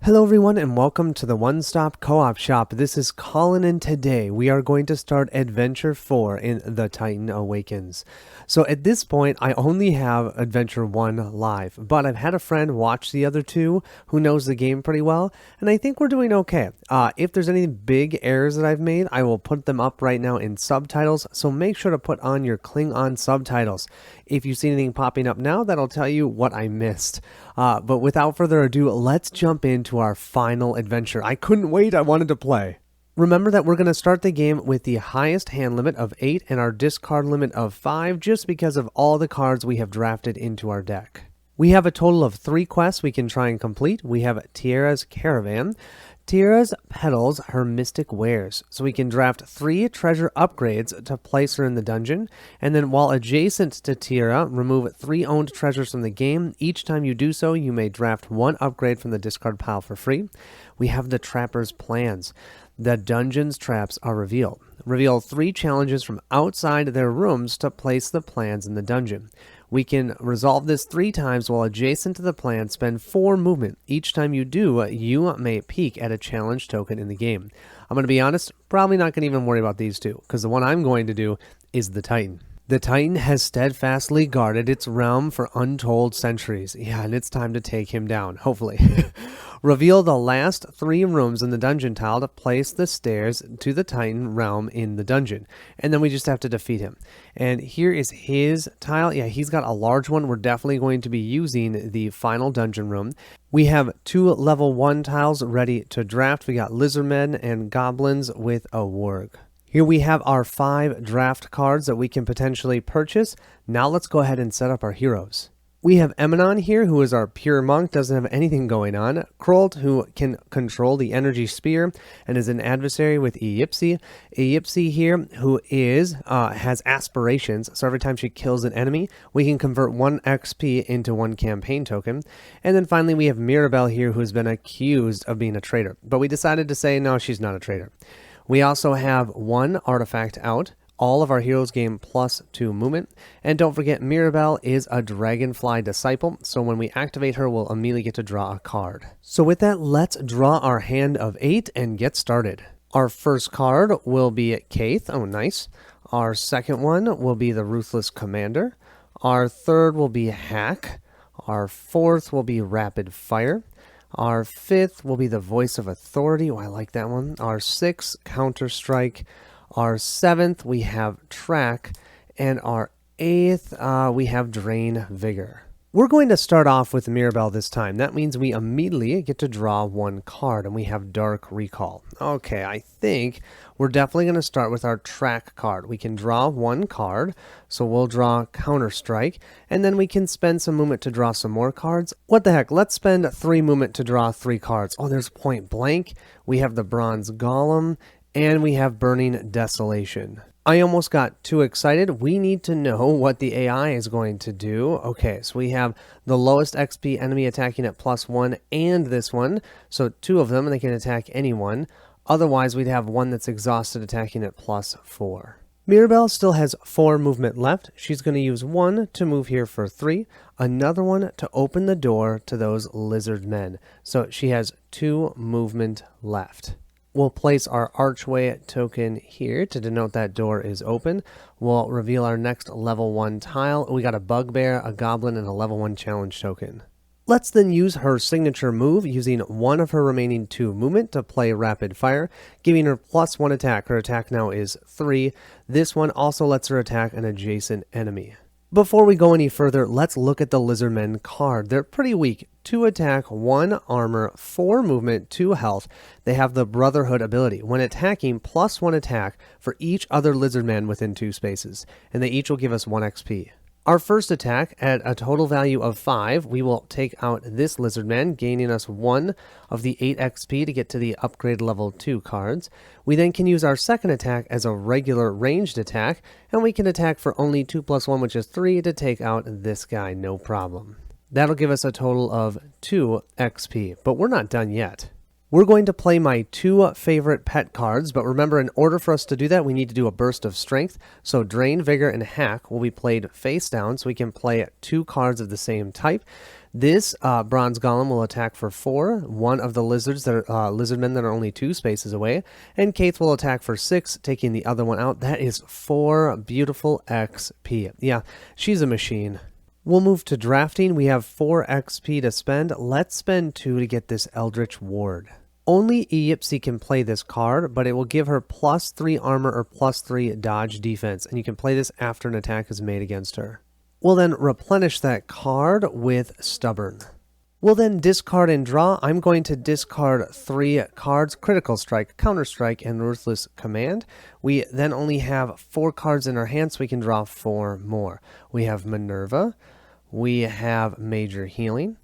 Hello everyone and welcome to the One Stop Co-op Shop. This is Colin and today we are going to start Adventure 4 in The Titan Awakens. So at this point I only have Adventure 1 live, but I've had a friend watch the other two who knows the game pretty well, and I think we're doing okay. If there's any big errors that I've made, I will put them up right now in subtitles, so make sure to put on your Klingon subtitles. If you see anything popping up now, that'll tell you what I missed. But without further ado, let's jump into our final adventure. I couldn't wait, I wanted to play. Remember that we're going to start the game with the highest hand limit of 8 and our discard limit of 5 just because of all the cards we have drafted into our deck. We have a total of 3 quests we can try and complete. We have Tiara's Caravan. Tiara's peddles her mystic wares, so we can draft 3 treasure upgrades to place her in the dungeon, and then while adjacent to Tiara, remove 3 owned treasures from the game. Each time you do so, you may draft 1 upgrade from the discard pile for free. We have the Trapper's Plans. The dungeon's traps are revealed. Reveal 3 challenges from outside their rooms to place the plans in the dungeon. We can resolve this 3 times while adjacent to the plan. Spend 4 movement. Each time you do, you may peek at a challenge token in the game. I'm going to be honest, probably not going to even worry about these 2, because the one I'm going to do is the Titan. The Titan has steadfastly guarded its realm for untold centuries. Yeah, and it's time to take him down, hopefully. Reveal the last 3 rooms in the dungeon tile to place the stairs to the Titan realm in the dungeon. And then we just have to defeat him. And here is his tile. Yeah, he's got a large one. We're definitely going to be using the final dungeon room. We have 2 level 1 tiles ready to draft. We got lizardmen and goblins with a warg. Here we have our 5 draft cards that we can potentially purchase. Now let's go ahead and set up our heroes. We have Emanon here, who is our pure monk, doesn't have anything going on. Krolt, who can control the energy spear and is an adversary with Eyipsi. Eyipsi here, who has aspirations, so every time she kills an enemy, we can convert 1 XP into 1 campaign token. And then finally we have Mirabelle here, who has been accused of being a traitor, but we decided to say no, she's not a traitor. We also have 1 artifact out. All of our heroes gain +2 movement. And don't forget, Mirabelle is a Dragonfly Disciple, so when we activate her, we'll immediately get to draw a card. So with that, let's draw our hand of 8 and get started. Our first card will be Kaith. Oh, nice. Our second one will be the Ruthless Commander. Our third will be Hack. Our fourth will be Rapid Fire. Our 5th will be the Voice of Authority. Oh, I like that one. Our 6th, Counter Strike. Our 7th, we have Track. And our 8th, we have Drain Vigor. We're going to start off with Mirabelle this time. That means we immediately get to draw 1 card, and we have Dark Recall. Okay, I think we're definitely going to start with our Track card. We can draw 1 card, so we'll draw Counter Strike, and then we can spend some movement to draw some more cards. What the heck, let's spend 3 movement to draw 3 cards. Oh, there's Point Blank, we have the Bronze Golem, and we have Burning Desolation. I almost got too excited. We need to know what the AI is going to do. Okay, so we have the lowest XP enemy attacking at +1 and this one. So 2 of them, and they can attack anyone. Otherwise, we'd have one that's exhausted attacking at +4. Mirabelle still has 4 movement left. She's going to use 1 to move here for 3, another one to open the door to those lizard men. So she has 2 movement left. We'll place our archway token here to denote that door is open. We'll reveal our next level 1 tile. We got a bugbear, a goblin, and a level 1 challenge token. Let's then use her signature move using 1 of her remaining 2 movement to play Rapid Fire, giving her +1 attack. Her attack now is 3. This one also lets her attack an adjacent enemy. Before we go any further, let's look at the Lizardmen card. They're pretty weak. 2 attack, 1 armor, 4 movement, 2 health. They have the Brotherhood ability. When attacking, +1 attack for each other Lizardman within 2 spaces, and they each will give us 1 XP. Our first attack, at a total value of 5, we will take out this Lizardman, gaining us 1 of the 8 XP to get to the upgrade level 2 cards. We then can use our second attack as a regular ranged attack, and we can attack for only 2 + 1, which is 3, to take out this guy, no problem. That'll give us a total of 2 XP, but we're not done yet. We're going to play my 2 favorite pet cards, but remember, in order for us to do that, we need to do a burst of strength. So Drain, Vigor, and Hack will be played face down, so we can play 2 cards of the same type. This bronze golem will attack for 4, one of the lizards that are lizardmen that are only 2 spaces away, and Kaith will attack for 6, taking the other one out. That is 4 beautiful XP. Yeah, she's a machine. We'll move to drafting. We have 4 XP to spend. Let's spend 2 to get this Eldritch Ward. Only Iyipsi can play this card, but it will give her +3 armor or +3 dodge defense, and you can play this after an attack is made against her. We'll then replenish that card with Stubborn. We'll then discard and draw. I'm going to discard 3 cards, Critical Strike, Counter Strike, and Ruthless Command. We then only have 4 cards in our hand, so we can draw 4 more. We have Minerva, we have Major Healing,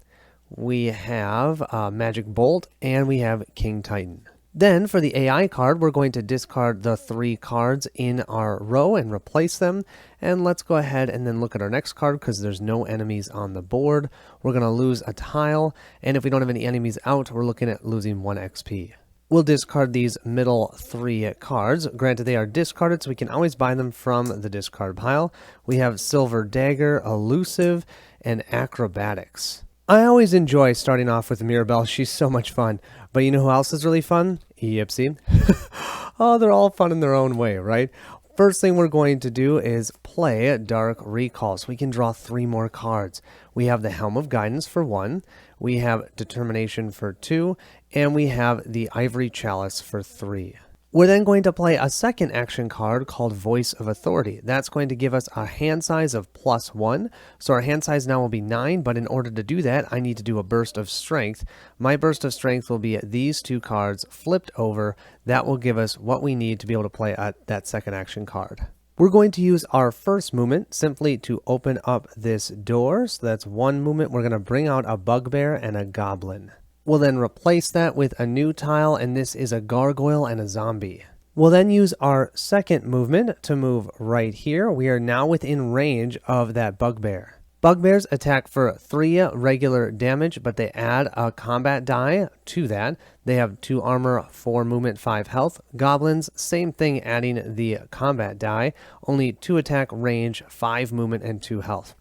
we have Magic Bolt, and we have King Titan. Then for the AI card, we're going to discard the 3 cards in our row and replace them. And let's go ahead and then look at our next card because there's no enemies on the board. We're going to lose a tile, and if we don't have any enemies out, we're looking at losing 1 XP. We'll discard these middle 3 cards. Granted, they are discarded, so we can always buy them from the discard pile. We have Silver Dagger, Elusive, and Acrobatics. I always enjoy starting off with Mirabelle. She's so much fun. But you know who else is really fun? Iyipsi. Oh, they're all fun in their own way, right? First thing we're going to do is play Dark Recall, so we can draw 3 more cards. We have the Helm of Guidance for 1, we have Determination for 2, and we have the Ivory Chalice for 3. We're then going to play a second action card called Voice of Authority. That's going to give us a hand size of +1. So our hand size now will be 9, but in order to do that, I need to do a burst of strength. My burst of strength will be these 2 cards flipped over. That will give us what we need to be able to play that second action card. We're going to use our first movement simply to open up this door. So that's 1 movement. We're going to bring out a bugbear and a goblin. We'll then replace that with a new tile, and this is a gargoyle and a zombie. We'll then use our second movement to move right here. We are now within range of that bugbear. Bugbears attack for 3 regular damage, but they add a combat die to that. They have 2 armor, 4 movement, 5 health. Goblins, same thing, adding the combat die, only 2 attack, range, 5 movement, and 2 health.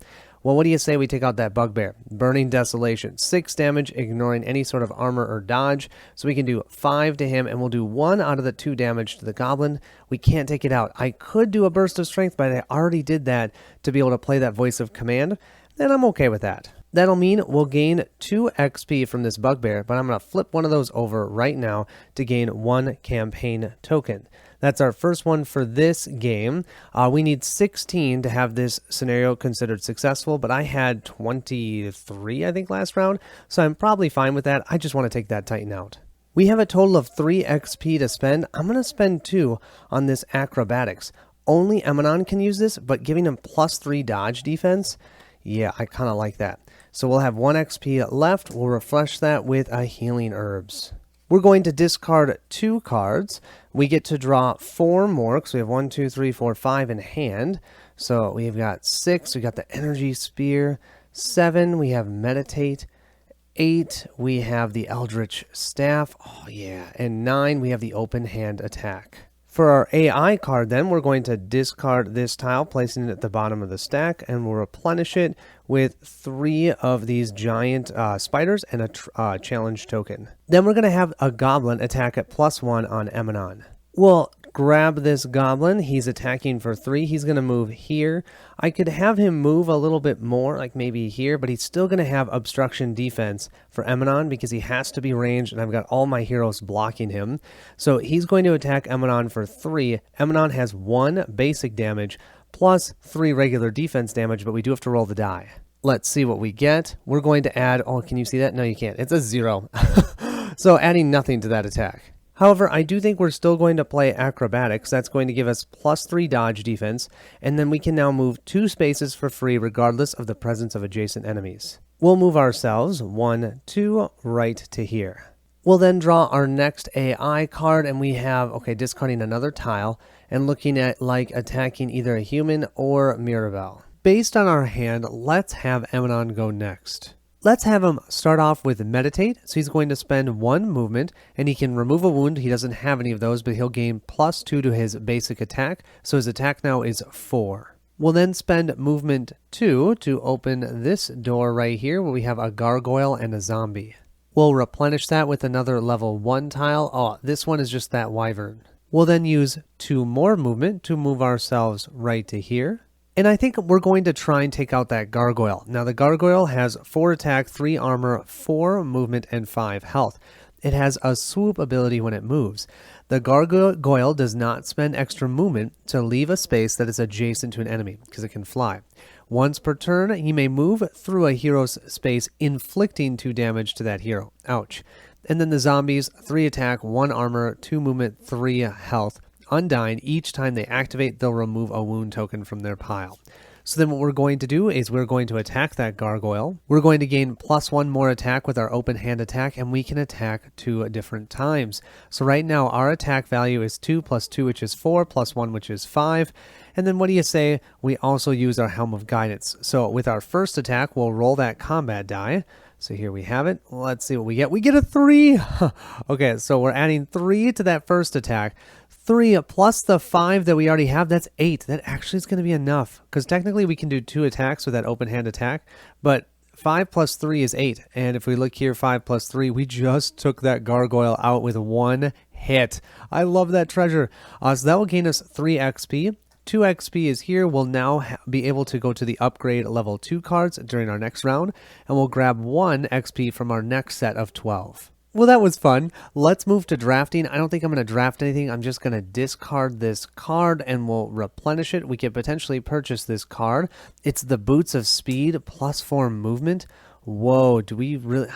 Well, what do you say we take out that bugbear? Burning Desolation, 6 damage, ignoring any sort of armor or dodge. So we can do 5 to him, and we'll do 1 out of the 2 damage to the goblin. We can't take it out. I could do a burst of strength, but I already did that to be able to play that Voice of Command, and I'm okay with that. That'll mean we'll gain 2 XP from this bugbear, but I'm going to flip one of those over right now to gain 1 campaign token. That's our first one for this game. We need 16 to have this scenario considered successful, but I had 23, I think, last round, so I'm probably fine with that. I just want to take that Titan out. We have a total of 3 XP to spend. I'm going to spend 2 on this Acrobatics. Only Emanon can use this, but giving him +3 dodge defense, yeah, I kind of like that. So we'll have 1 XP left. We'll refresh that with a Healing Herbs. We're going to discard 2 cards. We get to draw 4 more, because we have 1, 2, 3, 4, 5 in hand. So we've got 6, we got the Energy Spear. 7, we have Meditate. 8, we have the Eldritch Staff. Oh yeah. And 9, we have the Open Hand Attack. For our AI card then, we're going to discard this tile, placing it at the bottom of the stack, and we'll replenish it with 3 of these giant spiders and a challenge token. Then we're going to have a goblin attack at +1 on Emanon. We'll grab this goblin. He's attacking for 3. He's going to move here. I could have him move a little bit more, like maybe here, but he's still going to have obstruction defense for Emanon because he has to be ranged, and I've got all my heroes blocking him. So he's going to attack Emanon for 3. Emanon has 1 basic damage plus 3 regular defense damage, but we do have to roll the die. Let's see what we get. We're going to add, oh, can you see that? No, you can't. It's a 0. So adding nothing to that attack. However, I do think we're still going to play Acrobatics. That's going to give us +3 dodge defense, and then we can now move 2 spaces for free regardless of the presence of adjacent enemies. We'll move ourselves 1, 2 right to here. We'll then draw our next AI card, and we have, okay, discarding another tile and looking at like attacking either a human or Mirabelle. Based on our hand, let's have Emanon go next. Let's have him start off with Meditate. So he's going to spend 1 movement, and he can remove a wound. He doesn't have any of those, but he'll gain +2 to his basic attack. So his attack now is 4. We'll then spend movement 2 to open this door right here where we have a gargoyle and a zombie. We'll replenish that with another level 1 tile. Oh, this one is just that wyvern. We'll then use 2 more movement to move ourselves right to here. And I think we're going to try and take out that gargoyle. Now the gargoyle has 4 attack, 3 armor, 4 movement, and 5 health. It has a swoop ability when it moves. The gargoyle does not spend extra movement to leave a space that is adjacent to an enemy because it can fly. Once per turn, he may move through a hero's space, inflicting 2 damage to that hero. Ouch. And then the zombies, 3 attack, 1 armor, 2 movement, 3 health. Undying, each time they activate, they'll remove a wound token from their pile. So then what we're going to do is we're going to attack that gargoyle. We're going to gain +1 more attack with our open hand attack, and we can attack 2 different times. So right now our attack value is 2 + 2, which is 4, +1, which is 5. And then what do you say? We also use our Helm of Guidance. So with our first attack, we'll roll that combat die. So here we have it. Let's see what we get. We get a 3. Okay, so we're adding 3 to that first attack. 3 plus the 5 that we already have, that's 8. That actually is going to be enough because technically we can do 2 attacks with that open hand attack, but 5 plus 3 is 8. And if we look here, 5 plus 3, we just took that gargoyle out with 1 hit. I love that treasure. So that will gain us 3 XP. 2 XP is here. We'll now be able to go to the upgrade level 2 cards during our next round, and we'll grab 1 XP from our next set of 12. Well, that was fun. Let's move to drafting. I don't think I'm going to draft anything. I'm just going to discard this card and we'll replenish it. We could potentially purchase this card. It's the Boots of Speed +4 movement. Whoa, do we really?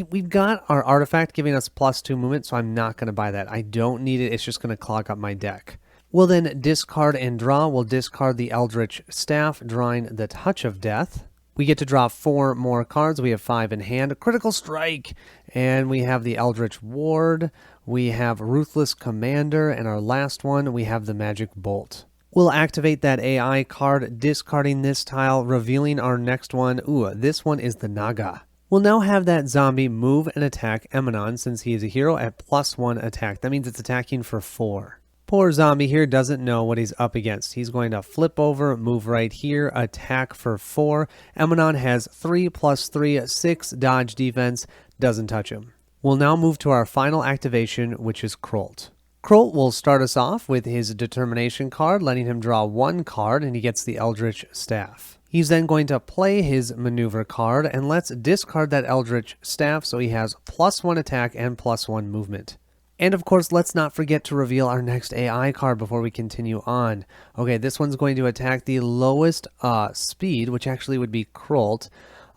We've got our artifact giving us +2 movement, so I'm not going to buy that. I don't need it. It's just going to clog up my deck. We'll then discard and draw. We'll discard the Eldritch Staff, drawing the Touch of Death. We get to draw 4 more cards. We have 5 in hand. Critical Strike. And we have the Eldritch Ward. We have Ruthless Commander. And our last one, we have the Magic Bolt. We'll activate that AI card, discarding this tile, revealing our next one. Ooh, this one is the Naga. We'll now have that zombie move and attack Emanon since he is a hero at +1 attack. That means it's attacking for 4. Poor zombie here doesn't know what he's up against. He's going to flip over, move right here, attack for 4. Emanon has 3 + 3, 6 dodge defense, doesn't touch him. We'll now move to our final activation, which is Krolt. Krolt will start us off with his Determination card, letting him draw 1 card, and he gets the Eldritch Staff. He's then going to play his Maneuver card, and let's discard that Eldritch Staff so he has +1 attack and +1 movement. And of course, let's not forget to reveal our next AI card before we continue on. Okay, this one's going to attack the lowest speed, which actually would be Krolt,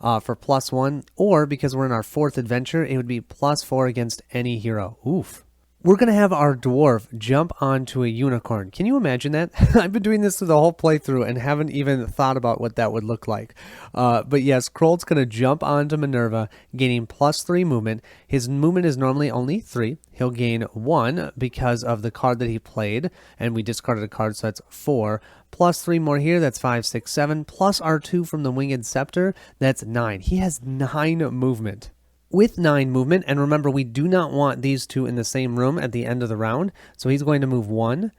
for +1, or because we're in our 4th adventure, it would be +4 against any hero. Oof. We're going to have our dwarf jump onto a unicorn. Can you imagine that? I've been doing this through the whole playthrough and haven't even thought about what that would look like. But yes, Krolt's going to jump onto Minerva, gaining +3 movement. His movement is normally only 3. He'll gain 1 because of the card that he played, and we discarded a card, so that's 4. +3 more here, that's 5, 6, 7. Plus our 2 from the Winged Scepter, that's 9. He has 9 movement. With 9 movement, and remember, we do not want these 2 in the same room at the end of the round, so he's going to move 1,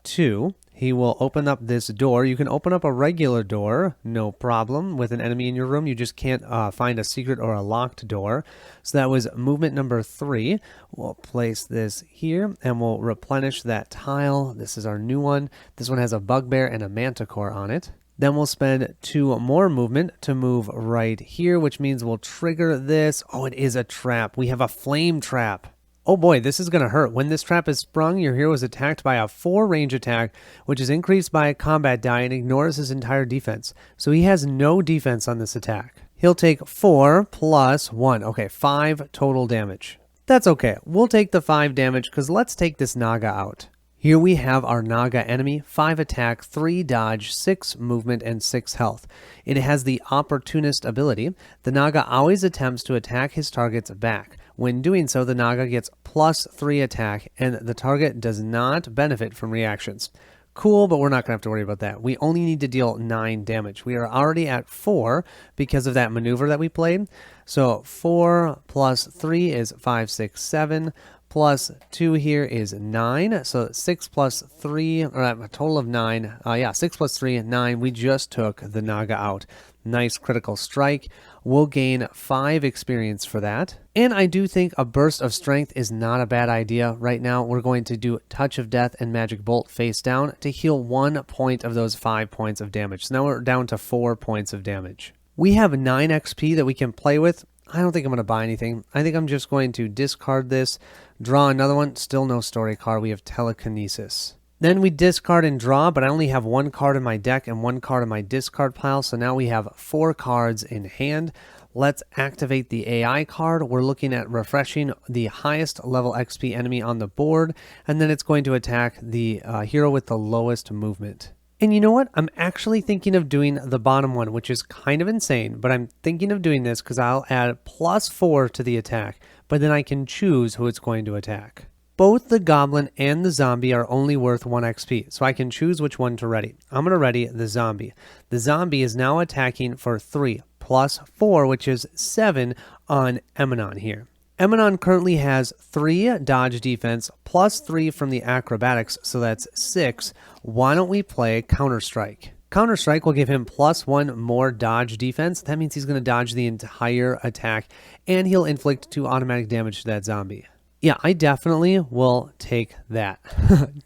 2. He will open up this door. You can open up a regular door, no problem, with an enemy in your room. You just can't find a secret or a locked door. So that was movement number 3. We'll place this here, and we'll replenish that tile. This is our new one. This one has a bugbear and a manticore on it. Then we'll spend 2 more movement to move right here, which means we'll trigger this. Oh, it is a trap. We have a flame trap. Oh boy, this is going to hurt. When this trap is sprung, your hero is attacked by a 4 range attack, which is increased by a combat die and ignores his entire defense. So he has no defense on this attack. He'll take 4 + 1. Okay, 5 total damage. That's okay. We'll take the 5 damage because let's take this Naga out. Here we have our Naga enemy, 5 attack, 3 dodge, 6 movement, and 6 health. It has the Opportunist ability. The Naga always attempts to attack his targets back. When doing so, the Naga gets +3 attack, and the target does not benefit from reactions. Cool, but we're not going to have to worry about that. We only need to deal 9 damage. We are already at 4 because of that maneuver that we played. So 4 plus 3 is 5, 6, 7. Plus 2 here is 9. So 6 plus 3, or a total of 9. 6 plus 3, 9. We just took the Naga out. Nice critical strike. We'll gain 5 experience for that. And I do think a burst of strength is not a bad idea. Right now, we're going to do Touch of Death and Magic Bolt face down to heal 1 point of those 5 points of damage. So now we're down to 4 points of damage. We have 9 XP that we can play with. I don't think I'm going to buy anything. I think I'm just going to discard this, draw another one. Still no story card. We have Telekinesis. Then we discard and draw, but I only have 1 card in my deck and 1 card in my discard pile. So now we have 4 cards in hand. Let's activate the AI card. We're looking at refreshing the highest level XP enemy on the board, and then it's going to attack the hero with the lowest movement. And you know what? I'm actually thinking of doing the bottom one, which is kind of insane, but I'm thinking of doing this because I'll add +4 to the attack, but then I can choose who it's going to attack. Both the goblin and the zombie are only worth 1 XP, so I can choose which one to ready. I'm going to ready the zombie. The zombie is now attacking for 3 plus 4, which is 7 on Emanon here. Emanon currently has 3 dodge defense plus 3 from the acrobatics, so that's 6. Why don't we play Counterstrike? Counterstrike will give him +1 more dodge defense. That means he's going to dodge the entire attack, and he'll inflict 2 automatic damage to that zombie. Yeah, I definitely will take that.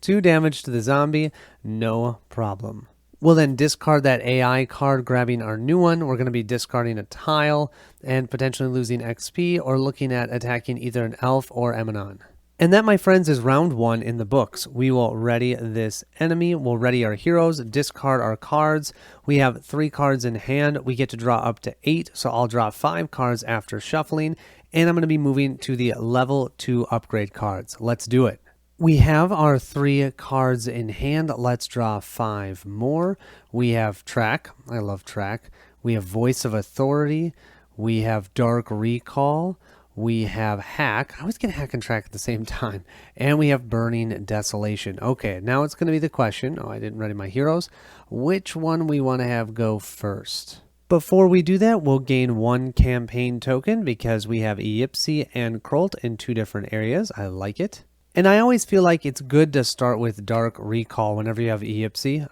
2 damage to the zombie, no problem. We'll then discard that AI card, grabbing our new one. We're going to be discarding a tile and potentially losing XP or looking at attacking either an elf or Emanon. And that, my friends, is round 1 in the books. We will ready this enemy. We'll ready our heroes, discard our cards. We have 3 cards in hand. We get to draw up to 8, so I'll draw 5 cards after shuffling. And I'm going to be moving to the level 2 upgrade cards. Let's do it. We have our 3 cards in hand. Let's draw 5 more. We have Track. I love Track. We have Voice of Authority. We have Dark Recall. We have Hack. I always get Hack and Track at the same time. And we have Burning Desolation. Okay, now it's going to be the question. Oh, I didn't ready my heroes. Which one we want to have go first? Before we do that, we'll gain 1 campaign token because we have Yipsy and Krolt in 2 different areas. I like it. And I always feel like it's good to start with Dark Recall whenever you have Yipsy.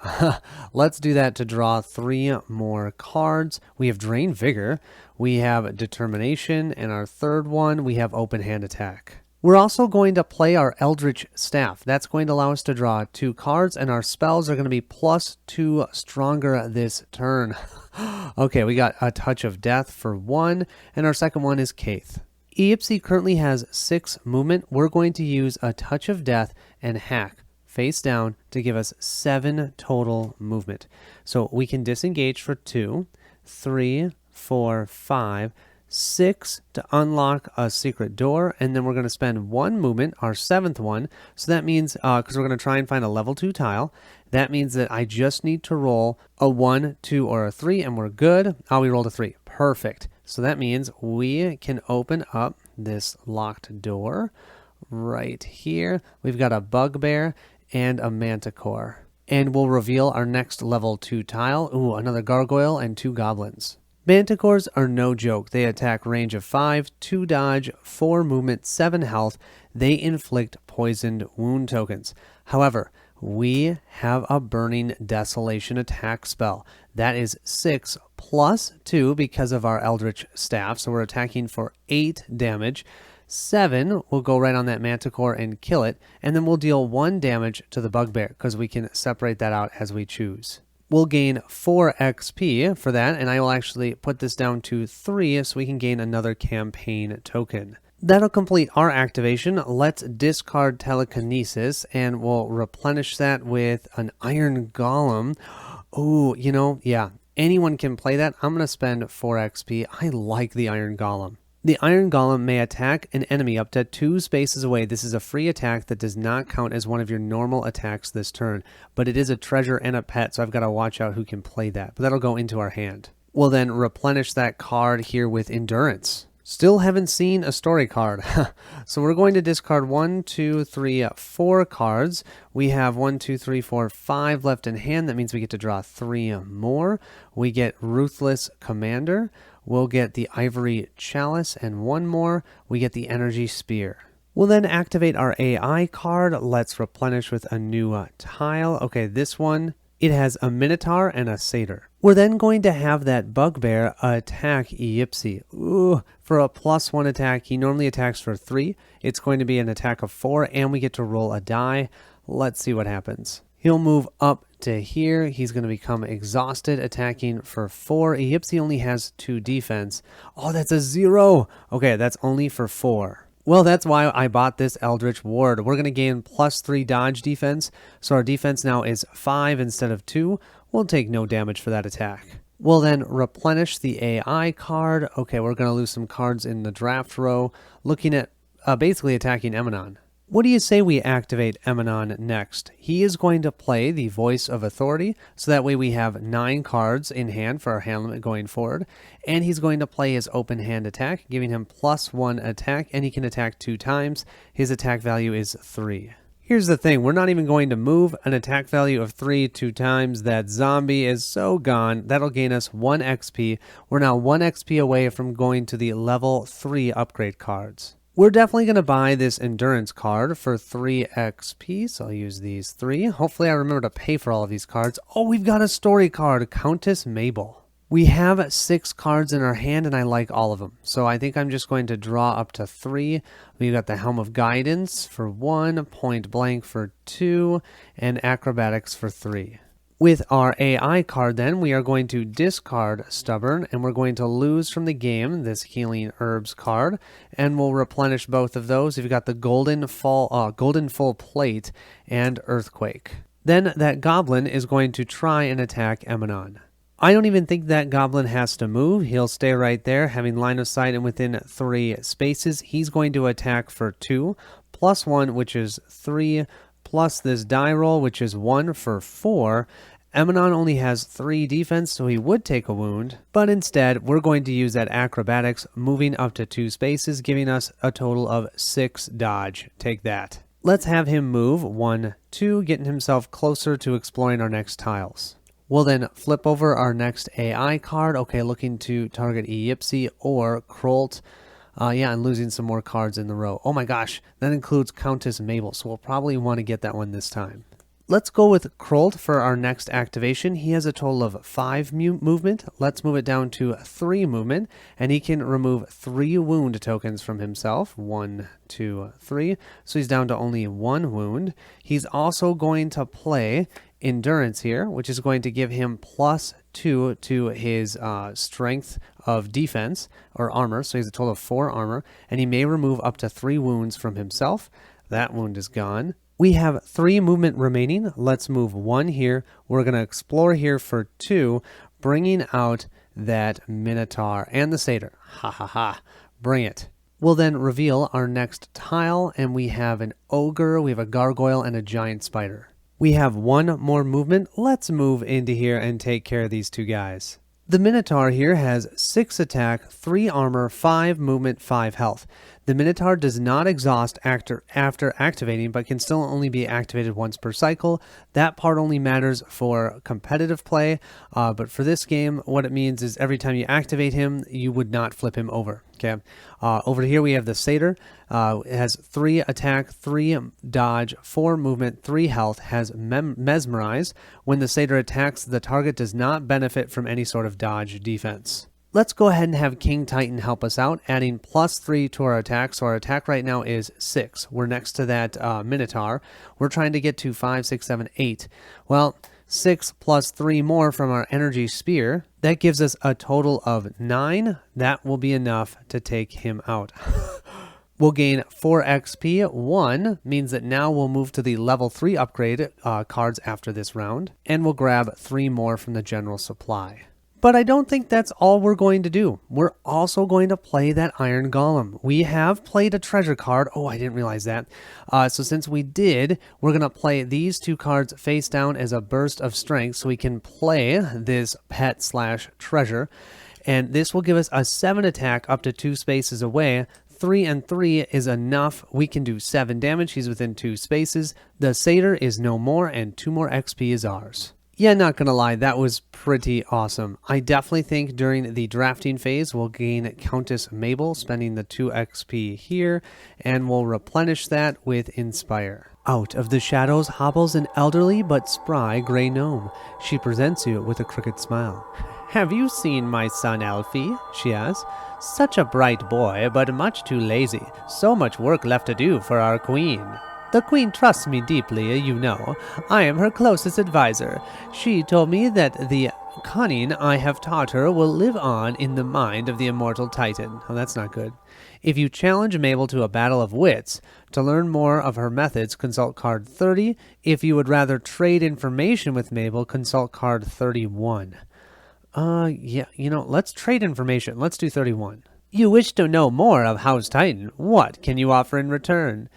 Let's do that to draw 3 more cards. We have Drain Vigor, we have Determination, and our third one, we have Open Hand Attack. We're also going to play our Eldritch Staff. That's going to allow us to draw 2 cards, and our spells are going to be +2 stronger this turn. Okay, we got a Touch of Death for 1, and our second one is Kaith. Yipsy currently has 6 movement. We're going to use a Touch of Death and Hack face down to give us 7 total movement. So we can disengage for 2, 3, 4, 5, 6 to unlock a secret door, and then we're going to spend 1 movement, our 7th one. So that means, because we're going to try and find a level 2 tile, that means that I just need to roll a 1, 2, or a 3, and we're good. We rolled a 3. Perfect. So that means we can open up this locked door right here. We've got a Bugbear and a Manticore. And we'll reveal our next level 2 tile. Ooh, another Gargoyle and 2 Goblins. Manticores are no joke. They attack range of 5, 2 dodge, 4 movement, 7 health. They inflict poisoned wound tokens. However, we have a Burning Desolation attack spell. That is 6 plus 2 because of our Eldritch Staff. So we're attacking for 8 damage. 7 will go right on that Manticore and kill it. And then we'll deal 1 damage to the Bugbear because we can separate that out as we choose. We'll gain 4 XP for that, and I will actually put this down to 3 so we can gain another campaign token. That'll complete our activation. Let's discard Telekinesis, and we'll replenish that with an Iron Golem. Oh, you know, yeah, anyone can play that. I'm going to spend 4 XP. I like the Iron Golem. The Iron Golem may attack an enemy up to 2 spaces away. This is a free attack that does not count as one of your normal attacks this turn, but it is a treasure and a pet, so I've got to watch out who can play that. But that'll go into our hand. We'll then replenish that card here with Endurance. Still haven't seen a story card. So we're going to discard 1, 2, 3, 4 cards. We have 1, 2, 3, 4, 5 left in hand. That means we get to draw 3 more. We get Ruthless Commander. we'll get the Ivory Chalice, and one more, we get the Energy Spear. We'll then activate our AI card. Let's replenish with a new tile. Okay, this one, it has a Minotaur and a Satyr. We're then going to have that Bugbear attack Yipsy. Ooh, for a +1 attack, he normally attacks for 3. It's going to be an attack of 4, and we get to roll a die. Let's see what happens. He'll move up to here. He's going to become exhausted, attacking for 4. Yipsy only has 2 defense. Oh, that's a 0. Okay, that's only for 4. Well, that's why I bought this Eldritch Ward. We're going to gain +3 dodge defense, so our defense now is 5 instead of 2. We'll take no damage for that attack. We'll then replenish the AI card. Okay, we're going to lose some cards in the draft row, looking at basically attacking Emanon. What do you say we activate Emanon next? He is going to play the Voice of Authority, so that way we have 9 cards in hand for our hand limit going forward. And he's going to play his open hand attack, giving him +1 attack, and he can attack 2 times. His attack value is 3. Here's the thing, we're not even going to move an attack value of 3 2 times. That zombie is so gone. That'll gain us 1 XP. We're now 1 XP away from going to the level 3 upgrade cards. We're definitely going to buy this endurance card for 3 XP, so I'll use these 3. Hopefully I remember to pay for all of these cards. Oh, we've got a story card, Countess Mabel. We have 6 cards in our hand, and I like all of them. So I think I'm just going to draw up to 3. We've got the Helm of Guidance for 1, Point Blank for 2, and Acrobatics for 3. With our AI card then, we are going to discard Stubborn, and we're going to lose from the game this Healing Herbs card, and we'll replenish both of those. We've got the Golden Full Plate and Earthquake. Then that Goblin is going to try and attack Emanon. I don't even think that Goblin has to move. He'll stay right there, having line of sight and within 3 spaces. He's going to attack for 2, +1, which is 3, plus this die roll, which is 1 for 4. Emanon only has 3 defense, so he would take a wound, but instead we're going to use that Acrobatics, moving up to 2 spaces, giving us a total of 6 dodge. Take that. Let's have him move 1, 2, getting himself closer to exploring our next tiles. We'll then flip over our next AI card. Okay, looking to target Yipsy or Krolt. And losing some more cards in the row. Oh my gosh, that includes Countess Mabel, so we'll probably want to get that one this time. Let's go with Krolt for our next activation. He has a total of 5 movement. Let's move it down to 3 movement, and he can remove 3 wound tokens from himself. 1, 2, 3. So he's down to only 1 wound. He's also going to play Endurance here, which is going to give him +2 to his strength of defense or armor. So he has a total of 4 armor, and he may remove up to 3 wounds from himself. That wound is gone. We have 3 movement remaining. Let's move 1 here. We're going to explore here for 2, bringing out that Minotaur and the Satyr. Ha ha ha. Bring it. We'll then reveal our next tile, and we have an Ogre, we have a Gargoyle, and a Giant Spider. We have 1 more movement. Let's move into here and take care of these 2 guys. The Minotaur here has 6 attack, 3 armor, 5 movement, 5 health. The Minotaur does not exhaust after activating, but can still only be activated once per cycle. That part only matters for competitive play, but for this game, what it means is every time you activate him, you would not flip him over. Okay. Over here we have the Satyr. It has 3 attack, 3 dodge, 4 movement, 3 health, has Mesmerize. When the Satyr attacks, the target does not benefit from any sort of dodge defense. Let's go ahead and have King Titan help us out, adding +3 to our attack. So our attack right now is 6. We're next to that Minotaur. We're trying to get to 5, 6, 7, 8. Well, 6 plus 3 more from our Energy Spear. That gives us a total of 9. That will be enough to take him out. We'll gain 4 XP. 1 means that now we'll move to the level 3 upgrade cards after this round. And we'll grab 3 more from the general supply. But I don't think that's all we're going to do. We're also going to play that Iron Golem. We have played a treasure card. Oh, I didn't realize that. So since we did, we're going to play these 2 cards face down as a burst of strength so we can play this pet/treasure. And this will give us a 7 attack up to 2 spaces away. 3 and 3 is enough. We can do 7 damage. He's within 2 spaces. The Satyr is no more, and 2 more XP is ours. Yeah, not gonna lie, that was pretty awesome. I definitely think during the drafting phase, we'll gain Countess Mabel, spending the 2 XP here, and we'll replenish that with Inspire. Out of the shadows hobbles an elderly but spry gray gnome. She presents you with a crooked smile. Have you seen my son Elfie? She asks. Such a bright boy, but much too lazy. So much work left to do for our queen. The queen trusts me deeply, you know. I am her closest advisor. She told me that the cunning I have taught her will live on in the mind of the immortal Titan. Oh, that's not good. If you challenge Mabel to a battle of wits, to learn more of her methods, consult card 30. If you would rather trade information with Mabel, consult card 31. Yeah, let's trade information. Let's do 31. You wish to know more of House Titan. What can you offer in return?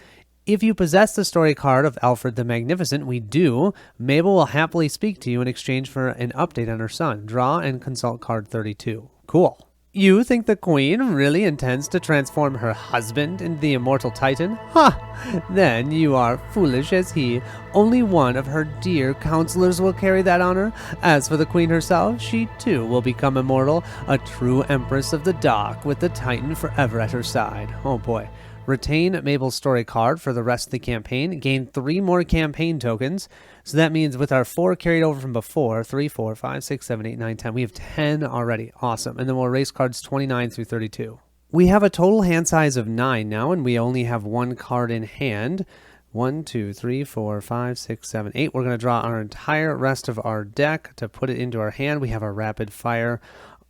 If you possess the story card of Alfred the Magnificent, we do. Mabel will happily speak to you in exchange for an update on her son. Draw and consult card 32. Cool. You think the queen really intends to transform her husband into the immortal Titan? Ha! Then you are foolish as he. Only one of her dear counselors will carry that honor. As for the queen herself, she too will become immortal, a true empress of the dark with the Titan forever at her side. Oh boy. Retain Mabel's story card for the rest of the campaign. Gain 3 more campaign tokens. So that means with our 4 carried over from before, 3, 4, 5, 6, 7, 8, 9, 10. We have 10 already. Awesome. And then we'll erase cards 29 through 32. We have a total hand size of 9 now, and we only have 1 card in hand. 1, 2, 3, 4, 5, 6, 7, 8. We're going to draw our entire rest of our deck to put it into our hand. We have our rapid fire.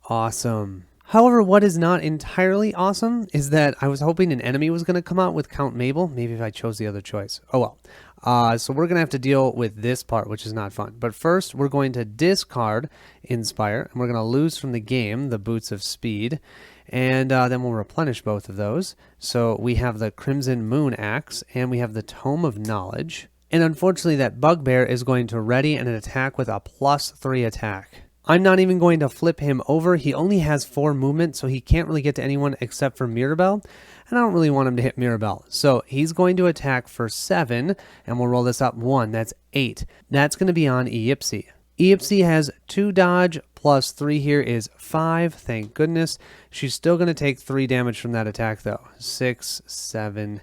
Awesome. However, what is not entirely awesome is that I was hoping an enemy was going to come out with Count Mabel. Maybe if I chose the other choice. Oh well. So we're going to have to deal with this part, which is not fun. But first, we're going to discard Inspire, and we're going to lose from the game the Boots of Speed. And then we'll replenish both of those. So we have the Crimson Moon Axe, and we have the Tome of Knowledge. And unfortunately, that Bugbear is going to ready and an attack with a +3 attack. I'm not even going to flip him over. He only has 4 movement, so he can't really get to anyone except for Mirabelle. And I don't really want him to hit Mirabelle. So he's going to attack for 7, and we'll roll this up 1. That's 8. That's going to be on Eipsy. Eipsy has 2 dodge, +3 here is 5. Thank goodness. She's still going to take 3 damage from that attack, though. 6, 7,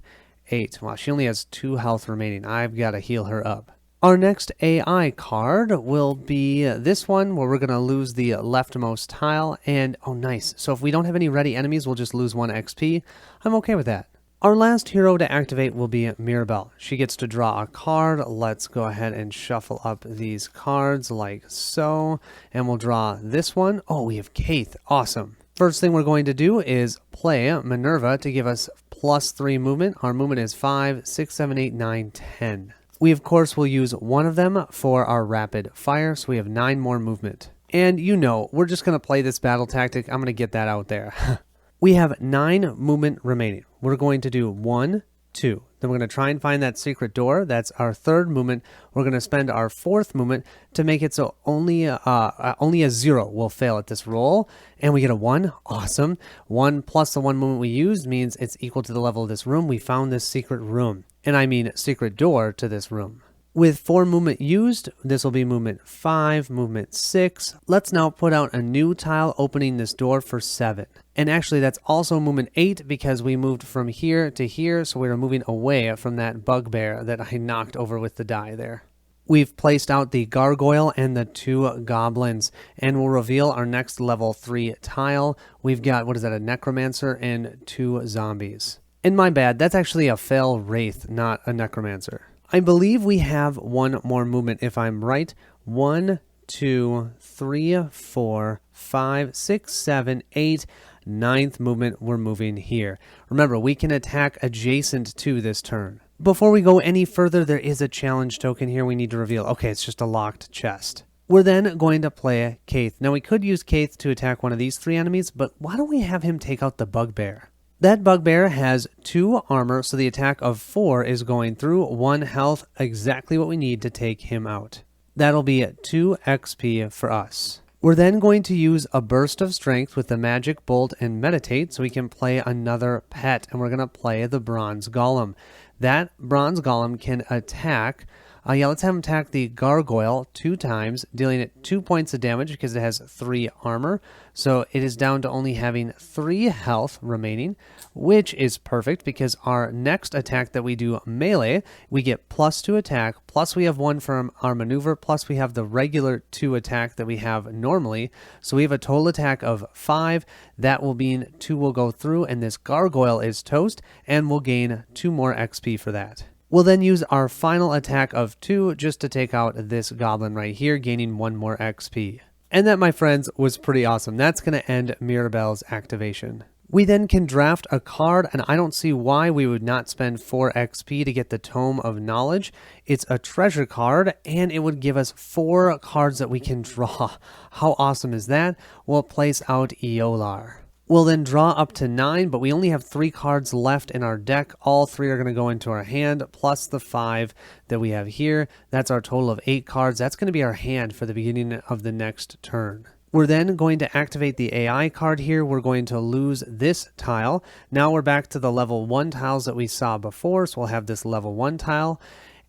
8. Wow, she only has 2 health remaining. I've got to heal her up. Our next AI card will be this one, where we're going to lose the leftmost tile. And, oh, nice. So if we don't have any ready enemies, we'll just lose 1 XP. I'm okay with that. Our last hero to activate will be Mirabelle. She gets to draw a card. Let's go ahead and shuffle up these cards like so. And we'll draw this one. Oh, we have Keith. Awesome. First thing we're going to do is play Minerva to give us +3 movement. Our movement is 5, 6, 7, 8, 9, 10. We, of course, will use one of them for our rapid fire, so we have 9 more movement. And we're just going to play this battle tactic. I'm going to get that out there. We have 9 movement remaining. We're going to do 1, 2. Then we're going to try and find that secret door. That's our 3rd movement. We're going to spend our 4th movement to make it so only a 0 will fail at this roll. And we get a 1. Awesome. 1 plus the 1 movement we used means it's equal to the level of this room. We found this secret room. And I mean secret door to this room. With 4 movement used, this will be movement 5, movement 6. Let's now put out a new tile opening this door for 7. And actually that's also movement 8 because we moved from here to here, so we were moving away from that bugbear that I knocked over with the die there. We've placed out the gargoyle and the 2 goblins, and we'll reveal our next level 3 tile. We've got, a necromancer and 2 zombies. And my bad, that's actually a fell wraith, not a necromancer. I believe we have 1 more movement if I'm right. 1, 2, 3, 4, 5, 6, 7, 8. 9th movement, we're moving here. Remember, we can attack adjacent to this turn. Before we go any further, there is a challenge token here we need to reveal. Okay, it's just a locked chest. We're then going to play Keith. Now, we could use Keith to attack one of these 3 enemies, but why don't we have him take out the bugbear? That bugbear has 2 armor, so the attack of 4 is going through, 1 health, exactly what we need to take him out. That'll be 2 XP for us. We're then going to use a burst of strength with the magic bolt and meditate so we can play another pet, and we're going to play the bronze golem. That bronze golem can attack Yeah, let's have him attack the gargoyle 2 times, dealing it 2 points of damage because it has 3 armor. So it is down to only having 3 health remaining, which is perfect because our next attack that we do melee, we get +2 attack, plus we have 1 from our maneuver, plus we have the regular 2 attack that we have normally. So we have a total attack of 5. That will mean 2 will go through, and this gargoyle is toast, and we'll gain 2 more XP for that. We'll then use our final attack of 2 just to take out this goblin right here, gaining 1 more XP. And that, my friends, was pretty awesome. That's going to end Mirabelle's activation. We then can draft a card, and I don't see why we would not spend 4 XP to get the Tome of Knowledge. It's a treasure card, and it would give us 4 cards that we can draw. How awesome is that? We'll place out Eolar. We'll then draw up to 9, but we only have 3 cards left in our deck. All 3 are going to go into our hand, plus the 5 that we have here. That's our total of 8 cards. That's going to be our hand for the beginning of the next turn. We're then going to activate the AI card here. We're going to lose this tile. Now we're back to the level 1 tiles that we saw before, so we'll have this level 1 tile.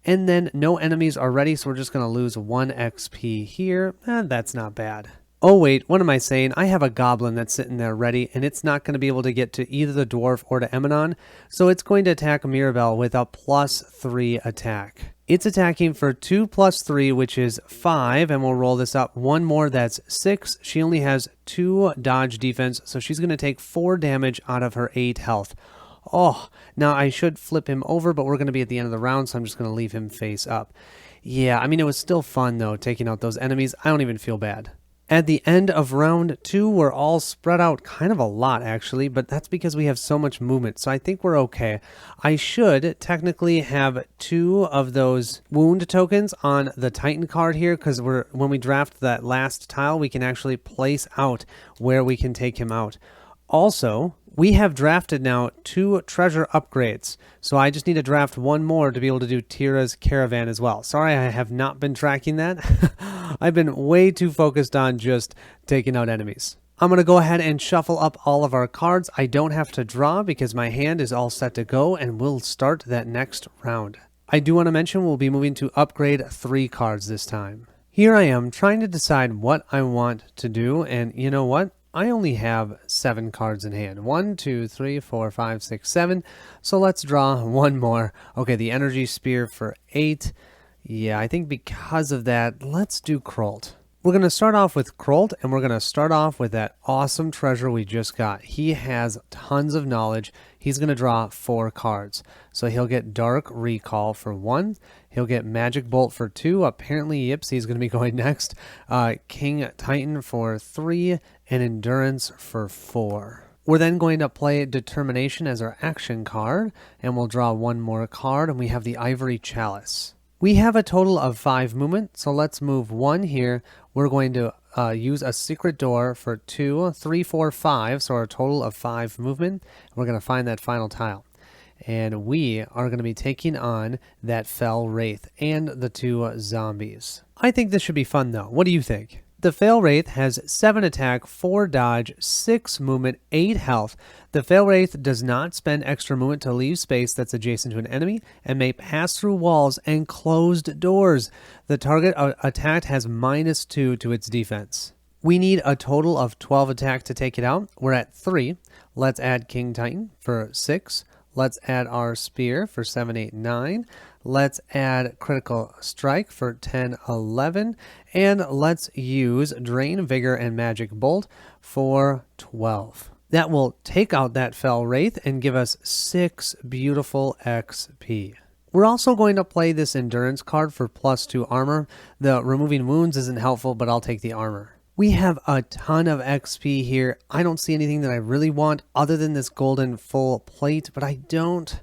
And then no enemies are ready, so we're just going to lose 1 XP here. That's not bad. Oh wait, what am I saying? I have a goblin that's sitting there ready, and it's not going to be able to get to either the dwarf or to Emanon, so it's going to attack Mirabelle with a +3 attack. It's attacking for 2 + 3, which is 5, and we'll roll this up 1 more, that's 6. She only has 2 dodge defense, so she's going to take 4 damage out of her 8 health. Oh, now I should flip him over, but we're going to be at the end of the round, so I'm just going to leave him face up. Yeah, I mean, it was still fun, though, taking out those enemies. I don't even feel bad. At the end of round 2, we're all spread out kind of a lot, actually, but that's because we have so much movement, so I think we're okay. I should technically have 2 of those wound tokens on the Titan card here, because when we draft that last tile, we can actually place out where we can take him out. Also, we have drafted now 2 treasure upgrades, so I just need to draft 1 more to be able to do Tira's caravan as well. Sorry, I have not been tracking that. I've been way too focused on just taking out enemies. I'm going to go ahead and shuffle up all of our cards. I don't have to draw because my hand is all set to go, and we'll start that next round. I do want to mention we'll be moving to upgrade 3 cards this time. Here I am trying to decide what I want to do, and you know what? I only have 7 cards in hand. 1, 2, 3, 4, 5, 6, 7. So let's draw 1 more. Okay, the energy spear for 8. Yeah, I think because of that, let's do Krolt. We're going to start off with Krolt, and we're going to start off with that awesome treasure we just got. He has tons of knowledge. He's going to draw 4 cards. So he'll get Dark Recall for 1. He'll get Magic Bolt for 2. Apparently, he's going to be going next. King Titan for 3, and Endurance for 4. We're then going to play Determination as our action card, and we'll draw 1 more card, and we have the Ivory Chalice. We have a total of 5 movement, so let's move 1 here. We're going to use a secret door for 2, 3, 4, 5, so our total of 5 movement. We're going to find that final tile. And we are going to be taking on that Fell Wraith and the 2 zombies. I think this should be fun, though. What do you think? The Fell Wraith has 7 attack, 4 dodge, 6 movement, 8 health. The Fell Wraith does not spend extra movement to leave space that's adjacent to an enemy and may pass through walls and closed doors. The target attacked has -2 to its defense. We need a total of 12 attack to take it out. We're at 3. Let's add King Titan for 6. Let's add our Spear for 7, 8, 9. Let's add Critical Strike for 10, 11. And let's use Drain, Vigor, and Magic Bolt for 12. That will take out that Fell Wraith and give us 6 beautiful XP. We're also going to play this Endurance card for +2 armor. The removing wounds isn't helpful, but I'll take the armor. We have a ton of XP here. I don't see anything that I really want other than this golden full plate, but I don't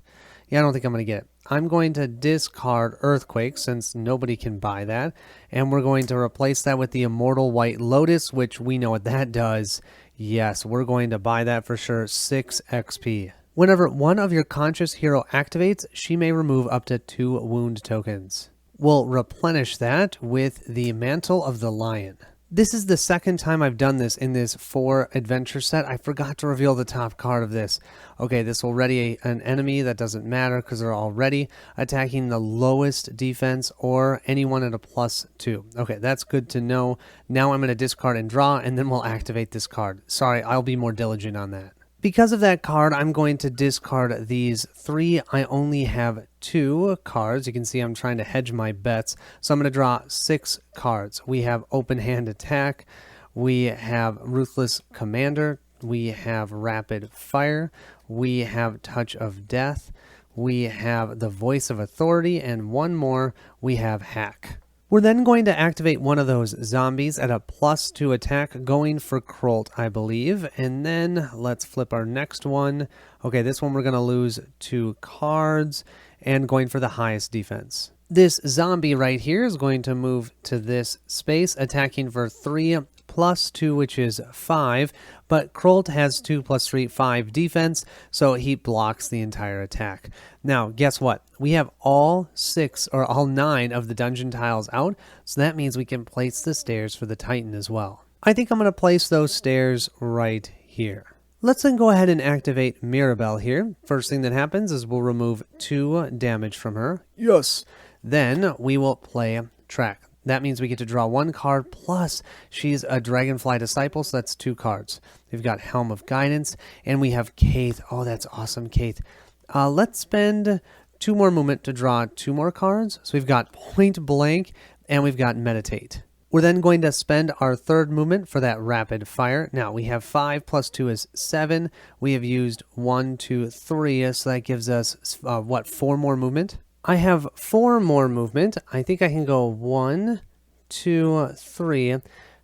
think I'm going to get it. I'm going to discard Earthquake since nobody can buy that, and we're going to replace that with the Immortal White Lotus, which we know what that does. Yes, we're going to buy that for sure. 6 XP. Whenever one of your conscious hero activates, she may remove up to 2 wound tokens. We'll replenish that with the Mantle of the Lion. This is the second time I've done this in this 4 adventure set. I forgot to reveal the top card of this. Okay, this will ready an enemy. That doesn't matter because they're already attacking the lowest defense or anyone at a +2. Okay, that's good to know. Now I'm going to discard and draw, and then we'll activate this card. Sorry, I'll be more diligent on that. Because of that card, I'm going to discard these 3. I only have 2 cards. You can see I'm trying to hedge my bets. So I'm going to draw 6 cards. We have Open Hand Attack. We have Ruthless Commander. We have Rapid Fire. We have Touch of Death. We have the Voice of Authority. And one more, we have Hack. We're then going to activate one of those zombies at a +2 attack, going for Krolt, I believe. And then let's flip our next one. Okay, this one we're going to lose 2 cards and going for the highest defense. This zombie right here is going to move to this space, attacking for 3 +2, which is 5. But Krolt has 2 + 3, 5 defense, so he blocks the entire attack. Now, guess what? We have all 6 or all 9 of the dungeon tiles out, so that means we can place the stairs for the Titan as well. I think I'm going to place those stairs right here. Let's then go ahead and activate Mirabelle here. First thing that happens is we'll remove 2 damage from her. Yes. Then we will play Track. That means we get to draw 1 card, plus she's a Dragonfly Disciple, so that's 2 cards. We've got Helm of Guidance, and we have Kaith. Oh, that's awesome, Kaith. Let's spend 2 more movement to draw 2 more cards. So we've got Point Blank, and we've got Meditate. We're then going to spend our 3rd movement for that Rapid Fire. Now, we have 5 + 2 is 7. We have used 1, 2, 3, so that gives us, 4 more movement? I have 4 more movement. I think I can go 1, 2, 3.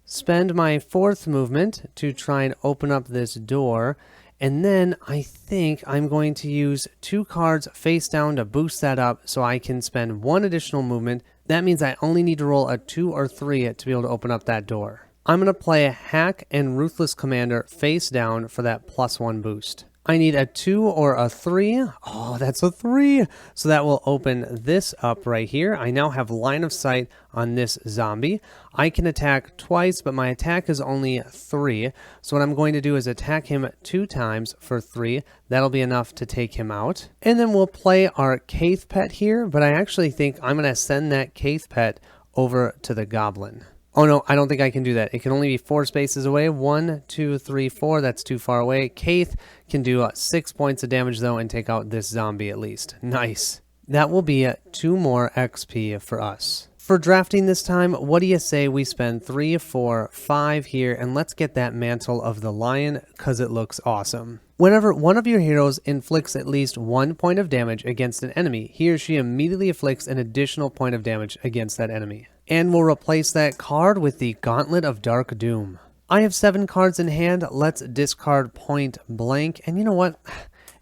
Spend my 4th movement to try and open up this door. And then I think I'm going to use 2 cards face down to boost that up so I can spend 1 additional movement. That means I only need to roll a 2 or 3 to be able to open up that door. I'm going to play a Hack and Ruthless Commander face down for that +1 boost. I need a 2 or a 3. Oh, that's a 3. So that will open this up right here. I now have line of sight on this zombie. I can attack twice, but my attack is only 3. So what I'm going to do is attack him 2 times for 3. That'll be enough to take him out. And then we'll play our Kaith pet here, but I actually think I'm going to send that Kaith pet over to the goblin. Oh no, I don't think I can do that. It can only be 4 spaces away. 1, 2, 3, 4. That's too far away. Kaith can do 6 points of damage though and take out this zombie at least. Nice. That will be 2 more XP for us. For drafting this time, what do you say we spend 3, 4, 5 here, and let's get that Mantle of the Lion because it looks awesome. Whenever one of your heroes inflicts at least 1 point of damage against an enemy, he or she immediately inflicts an additional point of damage against that enemy. And we'll replace that card with the Gauntlet of Dark Doom. I have 7 cards in hand. Let's discard Point Blank. And you know what?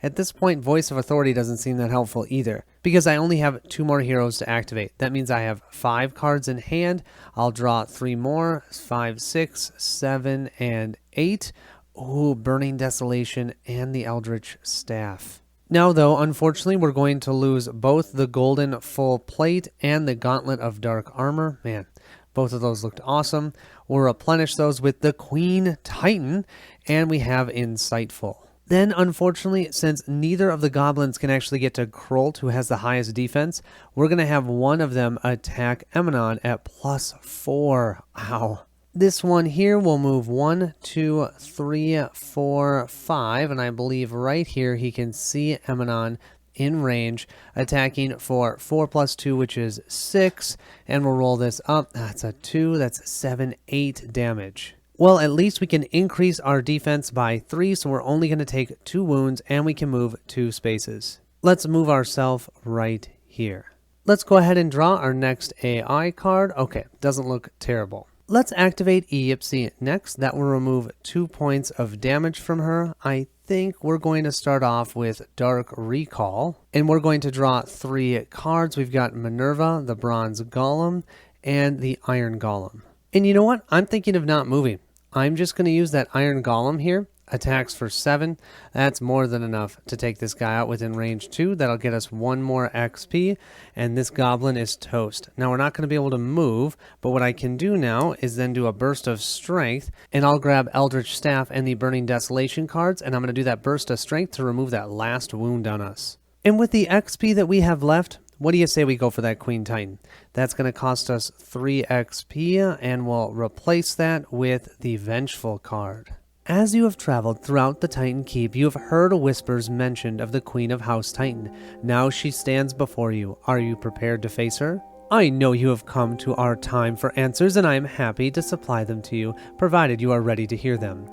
At this point, Voice of Authority doesn't seem that helpful either, because I only have 2 more heroes to activate. That means I have 5 cards in hand. I'll draw 3 more, 5, 6, 7, and 8. Ooh, Burning Desolation and the Eldritch Staff. Now, though, unfortunately, we're going to lose both the Golden Full Plate and the Gauntlet of Dark Armor. Man, both of those looked awesome. We'll replenish those with the Queen Titan, and we have Insightful. Then, unfortunately, since neither of the goblins can actually get to Krolt, who has the highest defense, we're going to have one of them attack Emanon at +4. Ow. This one here will move 1, 2, 3, 4, 5, and I believe right here he can see Emanon in range, attacking for 4 + 2, which is 6, and we'll roll this up. That's a 2, that's 7, 8 damage. Well, at least we can increase our defense by 3, so we're only going to take 2 wounds, and we can move 2 spaces. Let's move ourselves right here. Let's go ahead and draw our next AI card. Okay, doesn't look terrible. Let's activate Iyipsi next. That will remove 2 points of damage from her. I think we're going to start off with Dark Recall, and we're going to draw 3 cards. We've got Minerva, the Bronze Golem, and the Iron Golem. And you know what? I'm thinking of not moving. I'm just going to use that Iron Golem here attacks for 7. That's more than enough to take this guy out within range 2. That'll get us 1 more XP, and this goblin is toast. Now we're not going to be able to move, but what I can do now is then do a burst of strength, and I'll grab Eldritch Staff and the Burning Desolation cards, and I'm going to do that burst of strength to remove that last wound on us. And with the XP that we have left, what do you say we go for that Queen Titan? That's going to cost us 3 XP, and we'll replace that with the Vengeful card. As you have traveled throughout the Titan Keep, you have heard whispers mentioned of the Queen of House Titan. Now she stands before you. Are you prepared to face her? I know you have come to our time for answers, and I am happy to supply them to you, provided you are ready to hear them.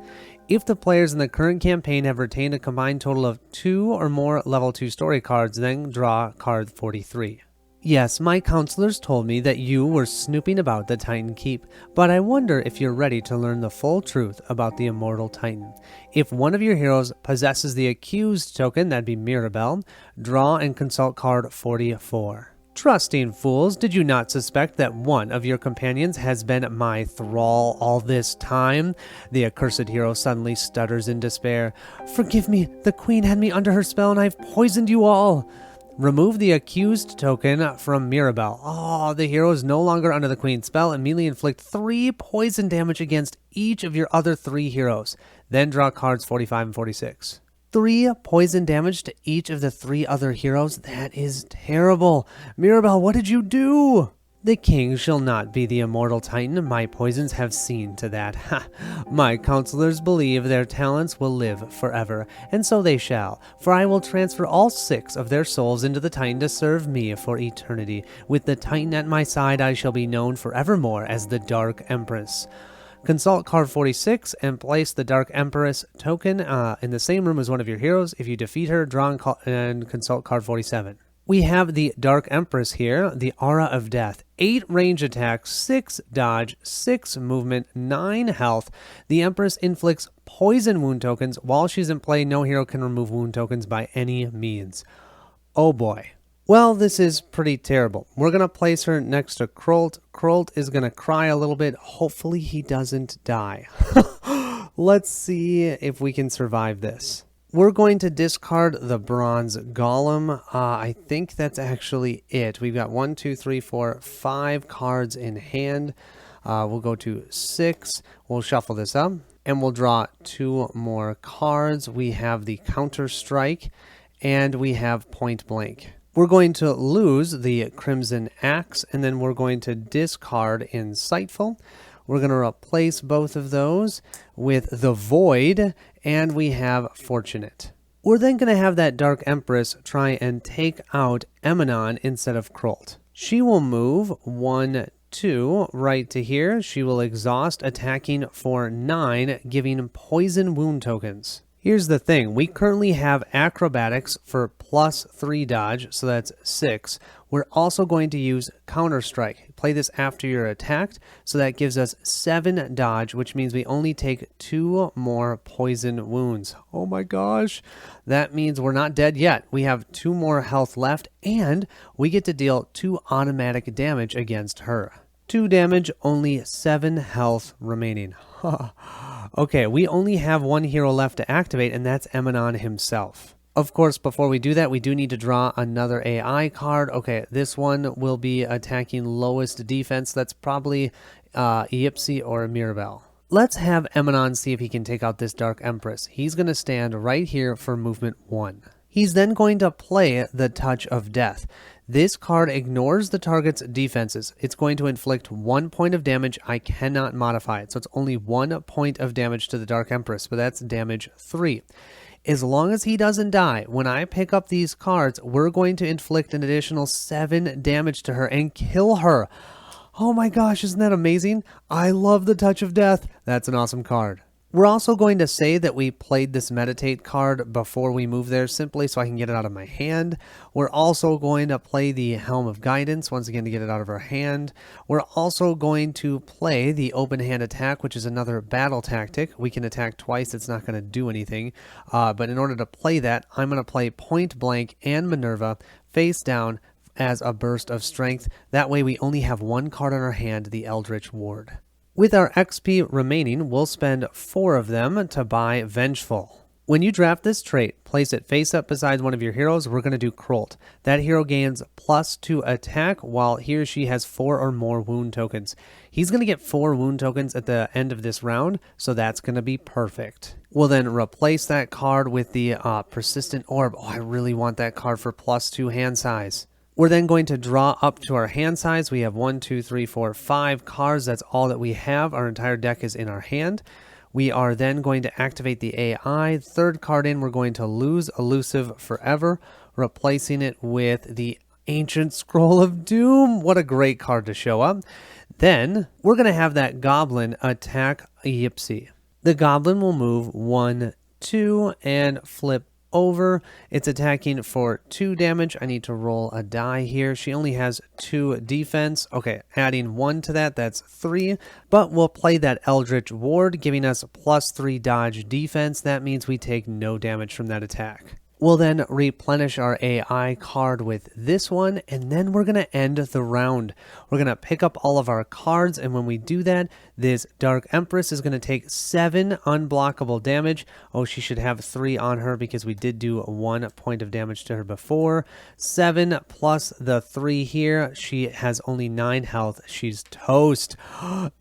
If the players in the current campaign have retained a combined total of 2 or more level 2 story cards, then draw card 43. Yes, my counselors told me that you were snooping about the Titan Keep, but I wonder if you're ready to learn the full truth about the Immortal Titan. If one of your heroes possesses the Accused token, that'd be Mirabelle, draw and consult card 44. Trusting fools, did you not suspect that one of your companions has been my thrall all this time? The accursed hero suddenly stutters in despair. Forgive me, the queen had me under her spell and I've poisoned you all. Remove the Accused token from Mirabelle. Oh, the hero is no longer under the queen's spell. Immediately inflict 3 poison damage against each of your other 3 heroes. Then draw cards 45 and 46. 3 poison damage to each of the 3 other heroes? That is terrible. Mirabelle, what did you do? The king shall not be the Immortal Titan. My poisons have seen to that. Ha! My counselors believe their talents will live forever, and so they shall, for I will transfer all 6 of their souls into the Titan to serve me for eternity. With the Titan at my side, I shall be known forevermore as the Dark Empress. Consult card 46 and place the Dark Empress token in the same room as one of your heroes. If you defeat her, draw and consult card 47. We have the Dark Empress here, the Aura of Death. 8 range attacks, 6 dodge, 6 movement, 9 health. The Empress inflicts poison wound tokens. While she's in play, no hero can remove wound tokens by any means. Oh boy. Well, this is pretty terrible. We're going to place her next to Krolt. Krolt is going to cry a little bit. Hopefully he doesn't die. Let's see if we can survive this. We're going to discard the Bronze Golem. I think that's actually it. We've got 1, 2, 3, 4, 5 cards in hand. We'll go to 6. We'll shuffle this up, and we'll draw 2 more cards. We have the Counter Strike, and we have Point Blank. We're going to lose the Crimson Axe, and then we're going to discard Insightful. We're going to replace both of those with the Void, and we have Fortunate. We're then going to have that Dark Empress try and take out Emanon instead of Krolt. She will move 1, 2 right to here. She will exhaust, attacking for 9, giving poison wound tokens. Here's the thing, we currently have acrobatics for plus 3 dodge, so that's 6. We're also going to use Counter Strike. Play this after you're attacked, so that gives us 7 dodge, which means we only take 2 more poison wounds. Oh my gosh, that means we're not dead yet. We have 2 more health left, and we get to deal 2 automatic damage against her. 2 damage, only 7 health remaining. Okay, we only have 1 hero left to activate, and that's Emanon himself. Of course, before we do that, we do need to draw another AI card. Okay, this one will be attacking lowest defense. That's probably Yipsy or Mirabelle. Let's have Emanon see if he can take out this Dark Empress. He's going to stand right here for movement 1. He's then going to play the Touch of Death. This card ignores the target's defenses. It's going to inflict 1 point of damage. I cannot modify it, so it's only 1 point of damage to the Dark Empress, but that's damage 3. As long as he doesn't die, when I pick up these cards, we're going to inflict an additional 7 damage to her and kill her. Oh my gosh, isn't that amazing? I love the Touch of Death. That's an awesome card. We're also going to say that we played this Meditate card before we move there, simply so I can get it out of my hand. We're also going to play the Helm of Guidance, once again to get it out of our hand. We're also going to play the Open Hand Attack, which is another battle tactic. We can attack twice, it's not going to do anything. But in order to play that, I'm going to play Point Blank and Minerva face down as a burst of strength. That way we only have 1 card in our hand, the Eldritch Ward. With our XP remaining, we'll spend 4 of them to buy Vengeful. When you draft this trait, place it face up beside one of your heroes. We're going to do Krolt. That hero gains +2 attack while he or she has 4 or more wound tokens. He's going to get 4 wound tokens at the end of this round, so that's going to be perfect. We'll then replace that card with the Persistent Orb. Oh, I really want that card for +2 hand size. We're then going to draw up to our hand size. We have 1, 2, 3, 4, 5 cards. That's all that we have. Our entire deck is in our hand. We are then going to activate the AI. Third card in, we're going to lose Elusive Forever, replacing it with the Ancient Scroll of Doom. What a great card to show up. Then we're going to have that Goblin attack Yipsy. The Goblin will move 1, 2, and flip over. It's attacking for 2 damage. I need to roll a die here. She only has 2 defense. Okay, adding 1 to that, that's 3. But we'll play that Eldritch Ward, giving us +3 dodge defense. That means we take no damage from that attack. We'll then replenish our AI card with this one, and then we're going to end the round. We're going to pick up all of our cards, and when we do that, this Dark Empress is going to take 7 unblockable damage. Oh, she should have 3 on her because we did do 1 point of damage to her before. 7 plus the 3 here. She has only 9 health. She's toast.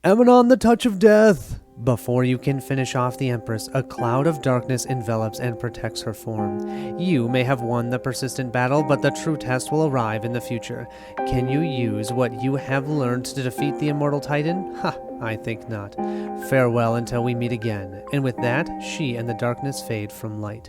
Emanon, the Touch of Death. Before you can finish off the Empress, a cloud of darkness envelops and protects her form. You may have won the persistent battle, but the true test will arrive in the future. Can you use what you have learned to defeat the immortal titan? Ha, I think not. Farewell until we meet again. And with that, she and the darkness fade from light.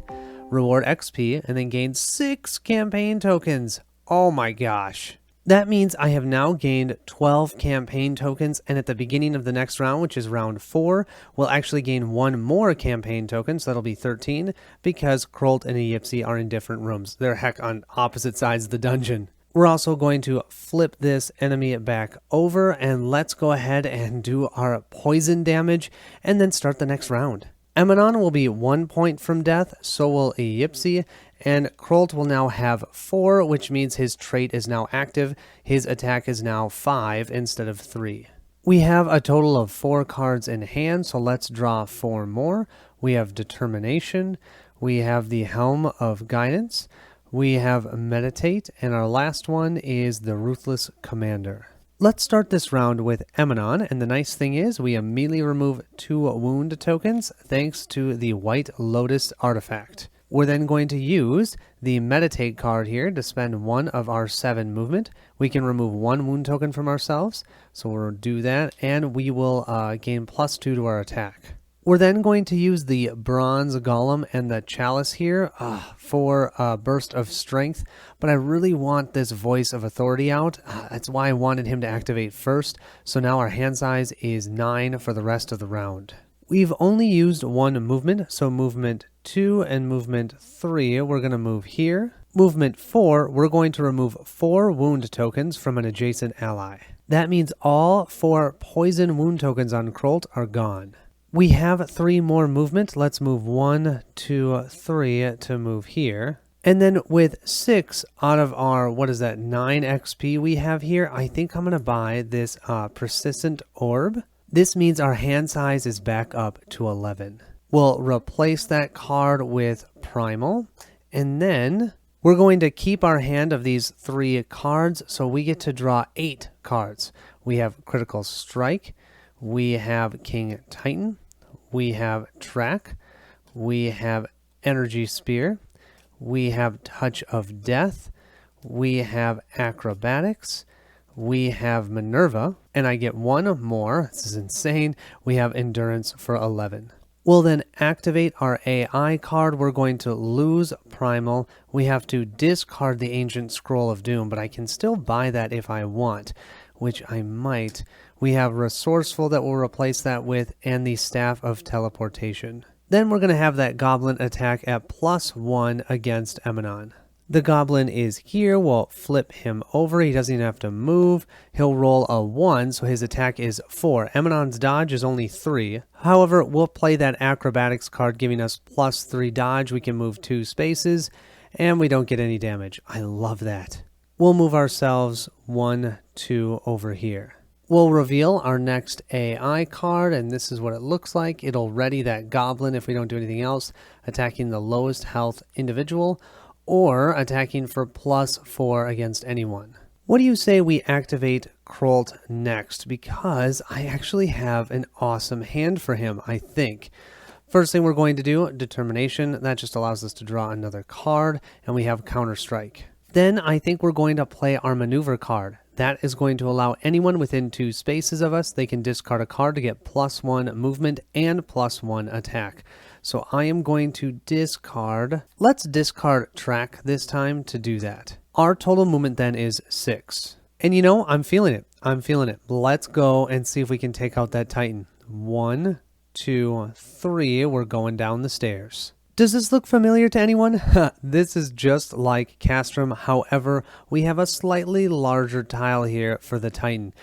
Reward XP and then gain 6 campaign tokens. Oh my gosh. That means I have now gained 12 campaign tokens, and at the beginning of the next round, which is round 4, we'll actually gain 1 more campaign token, so that'll be 13, because Krolt and Yipsy are in different rooms. They're heck on opposite sides of the dungeon. We're also going to flip this enemy back over, and let's go ahead and do our poison damage, and then start the next round. Emanon will be 1 point from death, so will Yipsy, and Krolt will now have 4, which means his trait is now active. His attack is now 5 instead of 3. We have a total of 4 cards in hand, so let's draw 4 more. We have Determination, we have the Helm of Guidance, we have Meditate, and our last one is the Ruthless Commander. Let's start this round with Emanon, and the nice thing is we immediately remove 2 wound tokens thanks to the White Lotus artifact. We're then going to use the Meditate card here to spend 1 of our 7 movement. We can remove 1 wound token from ourselves, so we'll do that, and we will gain +2 to our attack. We're then going to use the Bronze Golem and the Chalice here for a burst of strength, but I really want this Voice of Authority out. That's why I wanted him to activate first, so now our hand size is 9 for the rest of the round. We've only used 1 movement, so movement 2 and movement 3, we're going to move here. Movement 4, we're going to remove 4 wound tokens from an adjacent ally. That means all 4 poison wound tokens on Krolt are gone. We have 3 more movement. Let's move 1, 2, 3 to move here. And then with 6 out of our, 9 XP we have here, I think I'm going to buy this Persistent Orb. This means our hand size is back up to 11. We'll replace that card with Primal, and then we're going to keep our hand of these 3 cards, so we get to draw 8 cards. We have Critical Strike, we have King Titan, we have Track, we have Energy Spear, we have Touch of Death, we have Acrobatics, we have Minerva, and I get 1 more. This is insane. We have Endurance for 11. We'll then activate our AI card. We're going to lose Primal. We have to discard the Ancient Scroll of Doom, but I can still buy that if I want, which I might. We have Resourceful that we'll replace that with, and the Staff of Teleportation. Then we're going to have that Goblin attack at +1 against Emanon. The Goblin is here. We'll flip him over. He doesn't even have to move. He'll roll a 1, so his attack is 4. Emanon's dodge is only 3. However, we'll play that Acrobatics card, giving us +3 dodge. We can move 2 spaces, and we don't get any damage. I love that. We'll move ourselves 1, 2 over here. We'll reveal our next AI card, and this is what it looks like. It'll ready that goblin if we don't do anything else, attacking the lowest health individual, or attacking for +4 against anyone. What do you say we activate Krolt next? Because I actually have an awesome hand for him, I think. First thing we're going to do, Determination. That just allows us to draw another card, and we have Counter Strike. Then I think we're going to play our Maneuver card. That is going to allow anyone within 2 spaces of us, they can discard a card to get +1 movement and +1 attack. So I am going to discard. Let's discard Track this time to do that. Our total movement then is 6. And you know, I'm feeling it. I'm feeling it. Let's go and see if we can take out that Titan. 1, 2, 3. We're going down the stairs. Does this look familiar to anyone? This is just like Castrum. However, we have a slightly larger tile here for the Titan.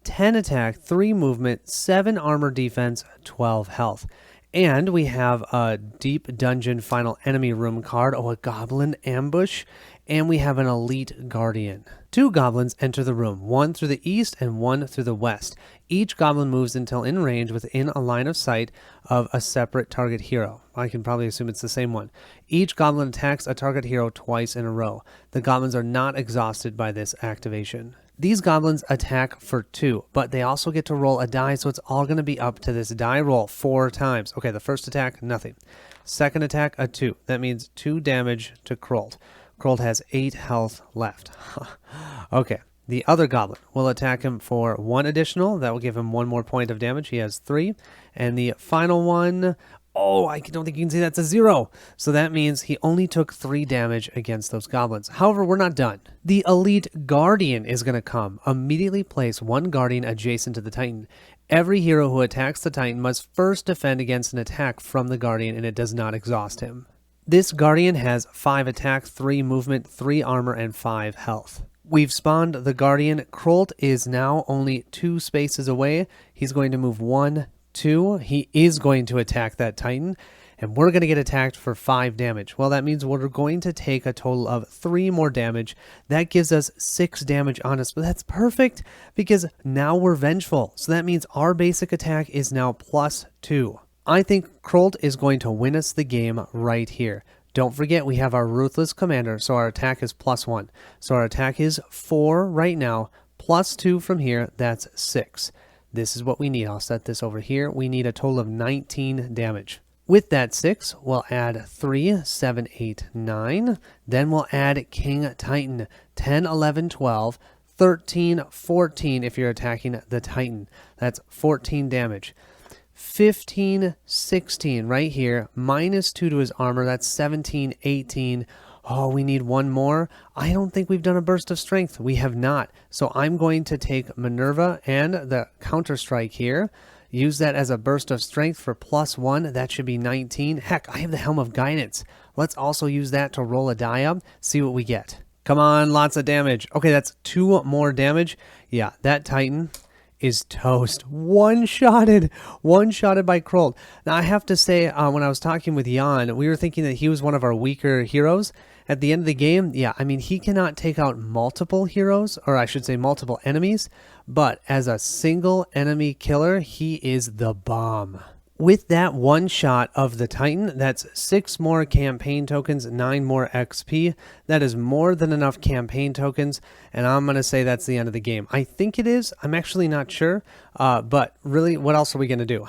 10 attack, 3 movement, 7 armor defense, 12 health. And we have a Deep Dungeon Final Enemy Room card, a Goblin Ambush, and we have an Elite Guardian. 2 goblins enter the room, 1 through the east and 1 through the west. Each goblin moves until in range within a line of sight of a separate target hero. I can probably assume it's the same one. Each goblin attacks a target hero twice in a row. The goblins are not exhausted by this activation. These goblins attack for 2, but they also get to roll a die, so it's all going to be up to this die roll 4 times. Okay, the first attack, nothing. Second attack, a 2. That means 2 damage to Krolt. Krolt has 8 health left. Okay, the other goblin will attack him for 1 additional. That will give him 1 more point of damage. He has 3. And the final one, oh, I don't think you can see that's a 0. So that means he only took 3 damage against those goblins. However, we're not done. The Elite Guardian is going to come. Immediately place 1 Guardian adjacent to the Titan. Every hero who attacks the Titan must first defend against an attack from the Guardian, and it does not exhaust him. This Guardian has 5 attack, 3 movement, 3 armor, and 5 health. We've spawned the Guardian. Krolt is now only 2 spaces away. He's going to move 1, 2. He is going to attack that Titan, and we're going to get attacked for 5 damage. Well, that means we're going to take a total of 3 more damage. That gives us 6 damage on us, but that's perfect because now we're vengeful. So that means our basic attack is now +2. I think Krolt is going to win us the game right here. Don't forget we have our Ruthless Commander, so our attack is +1. So our attack is 4 right now, +2 from here, that's 6. This is what we need. I'll set this over here. We need a total of 19 damage. With that 6, we'll add 3, 7, 8, 9. Then we'll add King Titan, 10, 11, 12, 13, 14 if you're attacking the Titan. That's 14 damage. 15, 16 right here, -2 to his armor. That's 17, 18. Oh, we need 1 more. I don't think we've done a burst of strength. We have not. So I'm going to take Minerva and the Counter Strike here. Use that as a burst of strength for +1. That should be 19. Heck, I have the Helm of Guidance. Let's also use that to roll a die up. See what we get. Come on, lots of damage. Okay, that's 2 more damage. Yeah, that Titan is toast. One-shotted by Krolt. Now, I have to say, when I was talking with Jan, we were thinking that he was one of our weaker heroes. At the end of the game, yeah, I mean, he cannot take out multiple heroes, or I should say multiple enemies, but as a single enemy killer, he is the bomb. With that 1 shot of the Titan, that's 6 more campaign tokens, 9 more XP. That is more than enough campaign tokens, and I'm going to say that's the end of the game. I think it is. I'm actually not sure, but really, what else are we going to do?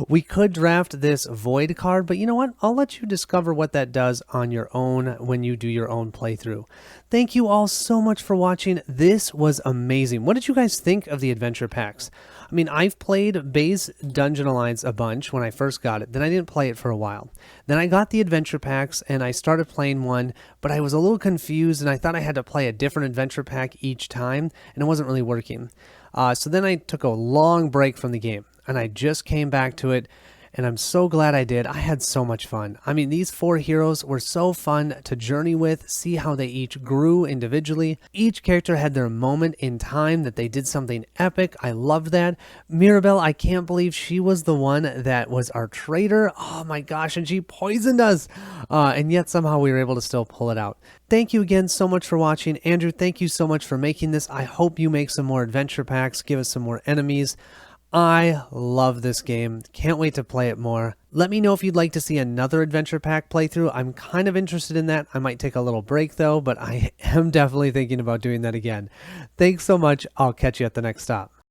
We could draft this Void card, but you know what? I'll let you discover what that does on your own when you do your own playthrough. Thank you all so much for watching. This was amazing. What did you guys think of the adventure packs? I mean, I've played Base Dungeon Alliance a bunch when I first got it. Then I didn't play it for a while. Then I got the adventure packs and I started playing one, but I was a little confused and I thought I had to play a different adventure pack each time, and it wasn't really working. So then I took a long break from the game and I just came back to it. and I'm so glad I did. I had so much fun. I mean, these 4 heroes were so fun to journey with, see how they each grew individually. Each character had their moment in time that they did something epic. I loved that. Mirabelle, I can't believe she was the one that was our traitor. Oh my gosh, and she poisoned us. And yet somehow we were able to still pull it out. Thank you again so much for watching. Andrew, thank you so much for making this. I hope you make some more adventure packs, give us some more enemies. I love this game. Can't wait to play it more. Let me know if you'd like to see another adventure pack playthrough. I'm kind of interested in that. I might take a little break though, but I am definitely thinking about doing that again. Thanks so much. I'll catch you at the next stop.